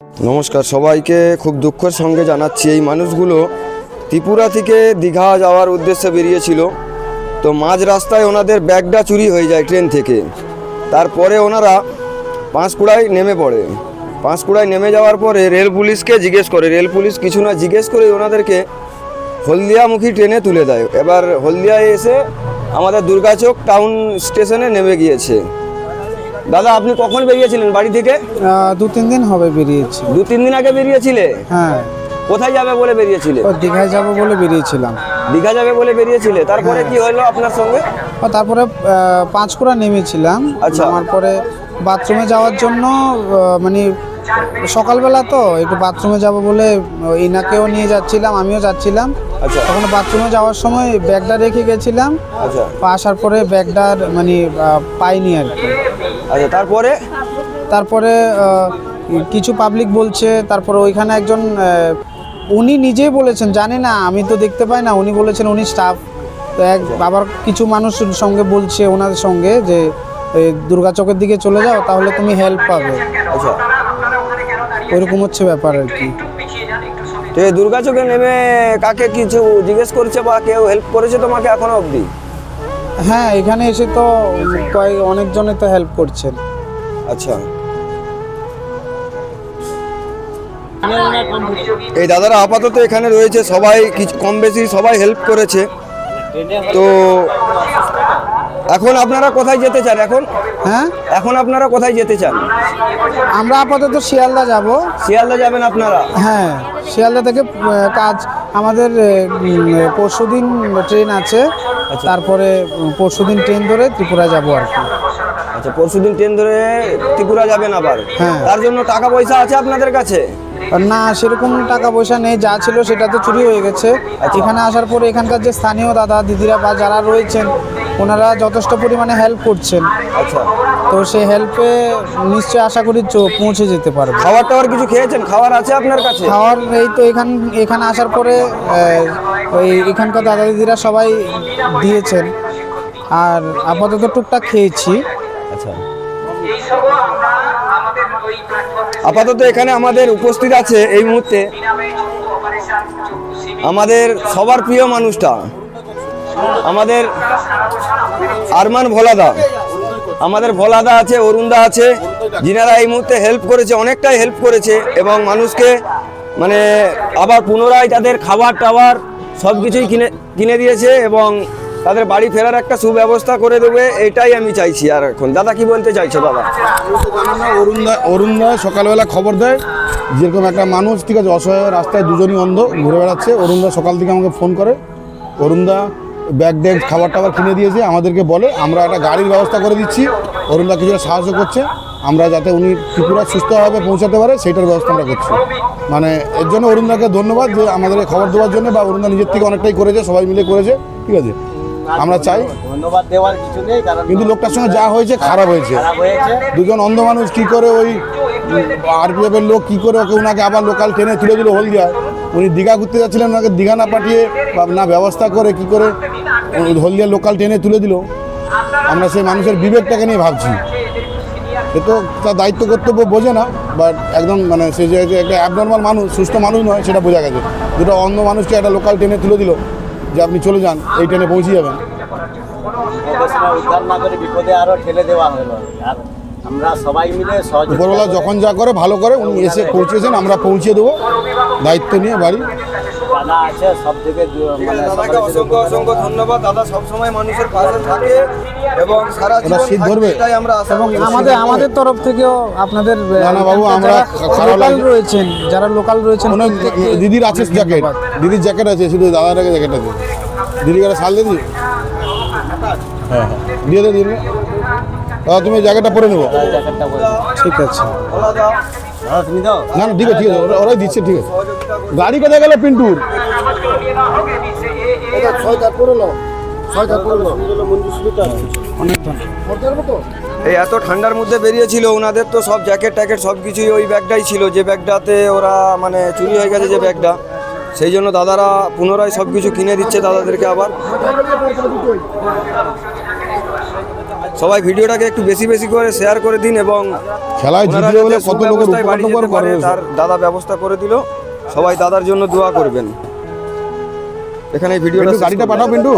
নমস্কার সবাইকে, খুব দুঃখের সঙ্গে জানাচ্ছি এই মানুষগুলো ত্রিপুরা থেকে দীঘা যাওয়ার উদ্দেশ্যে বেরিয়েছিল। তো মাঝ রাস্তায় ওনাদের ব্যাগটা চুরি হয়ে যায় ট্রেন থেকে। তারপরে ওনারা পাঁশকুড়ায় নেমে পড়ে। পাঁশকুড়ায় নেমে যাওয়ার পরে রেল পুলিশকে জিজ্ঞেস করে, রেল পুলিশ কিছু না জিজ্ঞেস করে ওনাদেরকে হলদিয়ামুখী ট্রেনে তুলে দেয়। এবার হলদিয়ায় এসে আমাদের দুর্গাচক টাউন স্টেশনে নেমে গিয়েছে। দাদা, আপনি কখন বেরিয়েছিলেন বাড়ি থেকে? 2-3 দিন হবে বেরিয়েছি। 2-3 দিন আগে বেরিয়েছিলে? হ্যাঁ। কোথায় যাবে বলে বেরিয়েছিলে? দীঘায় যাবো বলে বেরিয়েছিলাম। দীঘা যাবে বলে বেরিয়েছিলে, তারপরে কি হলো আপনার সঙ্গে? তারপরে পাঁশকুড়া নেমেছিলাম। আচ্ছা। আমার পরে বাথরুমে যাওয়ার জন্য মানে সকালবেলা তো একটু বাথরুমে যাব বলে ইনাকেও নিয়ে যাচ্ছিলাম, আমিও যাচ্ছিলাম। আচ্ছা। তখন বাথরুমে যাওয়ার সময় ব্যাগটা রেখে গেছিলাম। আচ্ছা আসার পরে ব্যাগটার মানে পাইনি আর কি। আচ্ছা, তারপরে কিছু পাবলিক বলছে, তারপরে ওইখানে একজন উনি নিজেই বলেছেন, জানি না, আমি তো দেখতে পাই না, উনি বলেছেন উনি স্টাফ। তো আবার কিছু মানুষ সঙ্গে বলছে ওনাদের সঙ্গে যে দুর্গাচকের দিকে চলে যাও, তাহলে তুমি হেল্প পাবে। আচ্ছা, ওইরকম হচ্ছে ব্যাপার আর কি। তো এই দুর্গাচকে নেমে কাকে কিছু জিজ্ঞেস করছে বা কেউ হেল্প করেছে তোমাকে এখনো অবধি? হ্যাঁ, এখানে এসে তো অনেকজনে তো হেল্প করছেন। আচ্ছা, এই দাদারা আপাতত এখানে রয়েছে, সবাই কিছু কম বেশি সবাই হেল্প করেছে। তো এখন আপনারা কোথায় যেতে চান? এখন আপনারা কোথায় যেতে চান? আমরা আপাতত শিয়ালদা যাব। শিয়ালদা যাবেন আপনারা? হ্যাঁ, শিয়ালদা থেকে কাজ আমাদের পরশুদিন ট্রেন আছে। তারপরে পরশুদিন ট্রেন ধরে ত্রিপুরা যাব আর কি। আচ্ছা, পরশুদিন ট্রেন ধরে ত্রিপুরা যাবেন আবার? হ্যাঁ। তার জন্য টাকা পয়সা আছে আপনাদের কাছে? না, সেরকম টাকা পয়সা নেই, যা ছিল সেটা তো চুরি হয়ে গেছে। এখানে আসার পরে এখানকার যে স্থানীয় দাদা দিদিরা বা যারা রয়েছেন, ওনারা যথেষ্ট পরিমাণে হেল্প করছেন। আচ্ছা, তো সেই হেল্পে নিশ্চয়ই আশা করি পৌঁছে যেতে পারবে। খাবার টাবার কিছু খেয়েছেন? খাবার আছে আপনার কাছে? খাওয়ার এই তো এখানে আসার পরে ওই এখানকার দাদা দিদিরা সবাই দিয়েছেন, আর আপাতত টুকটাক খেয়েছি। আচ্ছা, আপাতত এখানে আমাদের উপস্থিত আছে এই মুহূর্তে আমাদের সবার প্রিয় মানুষটা, আমাদের আরমান ভোলাদা। আমাদের ভোলাদা আছে, অরুণদা আছে, যিনারা এই মুহূর্তে হেল্প করেছে, অনেকটাই হেল্প করেছে এবং মানুষকে মানে আবার পুনরায় তাদের খাবার টাবার সব কিছুই কিনে দিয়েছে এবং তাদের বাড়ি ফেরার একটা সুব্যবস্থা করে দেবে, এটাই আমি চাইছি। আর এখন দাদা কি বলতে চাইছো? দাদা, অরুণদা সকালবেলা খবর দেয়, যেরকম একটা মানুষ, ঠিক আছে, অসহায় রাস্তায় দুজনই অন্ধ ঘুরে বেড়াচ্ছে। অরুণদা সকাল থেকে আমাকে ফোন করে, অরুণদা ব্যাগ ড্যাগ খাবার টাবার কিনে দিয়েছে, আমাদেরকে বলে আমরা একটা গাড়ির ব্যবস্থা করে দিচ্ছি। অরুণদা কিছুটা সাহায্য করছে, আমরা যাতে উনি ত্রিপুরা সুস্থভাবে পৌঁছাতে পারে সেইটার ব্যবস্থা আমরা করছি। মানে এর জন্য অরুণদাকে ধন্যবাদ যে আমাদেরকে খবর দেওয়ার জন্য, বা অরুণদা নিজের থেকে অনেকটাই করেছে, সবাই মিলে করেছে, ঠিক আছে। আমরা চাই ধন্যবাদ দেওয়ার কিছু নেই, কারণ কিন্তু লোকটার সঙ্গে যা হয়েছে খারাপ হয়েছে। দুজন অন্ধ মানুষ কি করে, ওই আরপিএফ এর লোক কি করে ওনাকে আবার লোকাল ট্রেনে তুলে দিল হলদিয়ায়। উনি দীঘা ঘুরতে যাচ্ছিলেন, ওনাকে দীঘা না পাঠিয়ে বা না ব্যবস্থা করে কি করে হলদিয়া লোকাল ট্রেনে তুলে দিল। আমরা সেই মানুষের বিবেকটাকে নিয়ে ভাবছি। সে তো তার দায়িত্ব কর্তব্য বোঝে না, বাট একদম মানে সে যে একটা অ্যাবনর্মাল মানুষ, সুস্থ মানুষ নয়, সেটা বোঝা গেছে। দুটো অন্ধ মানুষকে একটা লোকাল ট্রেনে তুলে দিল যে আপনি চলে যান, এই ট্রেনে পৌঁছে যাবেন। উদ্ধার না করে বিপদে আরো ঠেলে দেওয়া হলো। আর আমরা সবাই মিলে উপরবেলা যখন যা করে ভালো করে, উনি এসে পৌঁছেছেন, আমরা পৌঁছে দেবো দায়িত্ব নিয়ে বাড়ি। জানা আছে সব থেকে দাদাকে অসংখ্য অসংখ্য ধন্যবাদ। দাদা সবসময় মানুষের পাশে থাকে এবং সারা জীবন শীত থাকবে, ধরবে। এটাই আমরা আশা এবং করি। আমাদের তরফ থেকেও আপনাদের না বাবু, আমরা খারাপ লোকাল রয়েছেন, যারা লোকাল রয়েছেন, অনেক দিদির আছে জ্যাকেট, দিদির জ্যাকেট আছে, শুধু দাদাটাকে জ্যাকেট আছে। দিদিকে একটা শাল দিয়ে দিই। হ্যাঁ হ্যাঁ, দিয়ে দিয়ে দিন দাদা, তুমি জ্যাকেটটা পরে নেবো। ঠিক আছে। তুমি দাও। না না, ঠিক আছে, ঠিক আছে, ওরাই দিচ্ছে, ঠিক আছে। গাড়ি কোথায় গেল পিন্টুর? এই এত ঠান্ডার মধ্যে বেরিয়েছিল, ওনাদের তো সব জ্যাকেট ট্যাকেট সব কিছুই ওই ব্যাগটাই ছিল, যে ব্যাগটাতে ওরা মানে চুরি হয়ে গেছে যে ব্যাগটা, সেই জন্য দাদারা পুনরায় সব কিছু কিনে দিচ্ছে দাদাদেরকে আবার। সবাই ভিডিওটাকে একটু বেশি বেশি করে শেয়ার করে দিন এবং খেলায় ওনারা জিতলে বলে যাতে কত লোকের সুব্যবস্থায় বাড়ি উপকার যেতে পারে, করে। তার দাদা ব্যবস্থা করে দিল। সবাই দাদার জন্য দোয়া করবেন। এখানে ভিডিওটা পিন্টু শেষ গাড়িটা করলাম। পাঠাও পিন্টু।